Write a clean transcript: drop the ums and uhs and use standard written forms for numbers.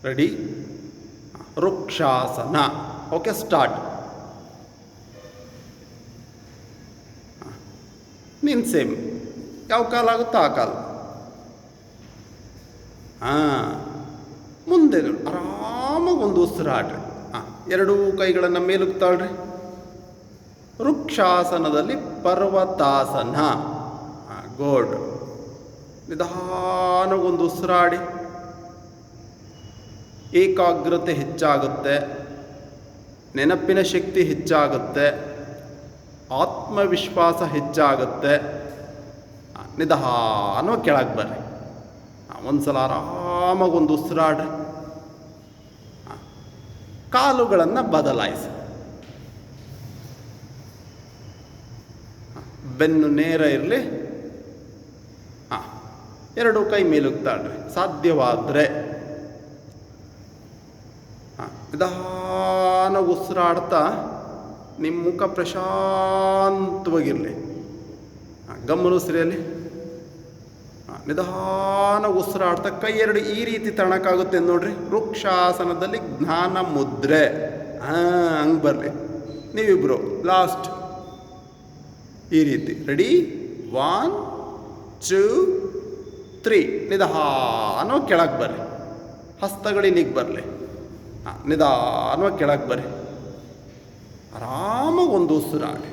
Ready? Vrikshasana. Okay, start. ನೀನು same ಯಾವ ಕಾಲ ಆಗುತ್ತೋ ಆ ಕಾಲ. ಮುಂದೆ ಆರಾಮಾಗಿ ಒಂದು ಉಸಿರಾಡ್ರಿ. ಎರಡೂ ಕೈಗಳನ್ನು ಮೇಲುಗ್ತಾಳ್ರಿ. ವೃಕ್ಷಾಸನದಲ್ಲಿ ಪರ್ವತಾಸನ. ಗೋಡ್. ನಿಧಾನಗೊಂದು ಉಸಿರಾಡಿ. ಏಕಾಗ್ರತೆ ಹೆಚ್ಚಾಗುತ್ತೆ, ನೆನಪಿನ ಶಕ್ತಿ ಹೆಚ್ಚಾಗುತ್ತೆ, ಆತ್ಮವಿಶ್ವಾಸ ಹೆಚ್ಚಾಗುತ್ತೆ. ನಿಧಾನವಾಗಿ ಕೆಳಗೆ ಬರ್ರಿ. ಒಂದು ಸಲ ಆರಾಮಾಗಿ ಒಂದು ಉಸಿರಾಡ್ರಿ. ಕಾಲುಗಳನ್ನು ಬದಲಾಯಿಸಿ. ಬೆನ್ನು ನೇರ ಇರಲಿ. ಎರಡು ಕೈ ಮೇಲುಗ್ತಾಳ್ರಿ ಸಾಧ್ಯವಾದರೆ. ನಿಧಾನ ಉಸಿರಾಡ್ತಾ ನಿಮ್ಮ ಮುಖ ಪ್ರಶಾಂತವಾಗಿರಲಿ. ಗಮನಿಸ್ರಿಯಲ್ಲಿ. ನಿಧಾನ ಉಸಿರಾಡ್ತಾ ಕೈ ಎರಡು ಈ ರೀತಿ ತಣಕಾಗುತ್ತೆ ನೋಡ್ರಿ. ವೃಕ್ಷಾಸನದಲ್ಲಿ ಜ್ಞಾನ ಮುದ್ರೆ. ಹಂಗೆ ಬರಲಿ. ನೀವಿಬ್ರು ಲಾಸ್ಟ್ ಈ ರೀತಿ. ರೆಡಿ? 1 2 3. ನಿಧಾನವಾಗಿ ಕೆಳಗೆ ಬರ್ರಿ. ಹಸ್ತಗಳಿಲ್ಲಿಗೆ ಬರಲಿ. ನಿಧಾನವಾಗಿ ಕೆಳಗೆ ಬರ್ರಿ. ಆರಾಮಾಗಿ ಒಂದು ಉಸಿರಾಡಿ.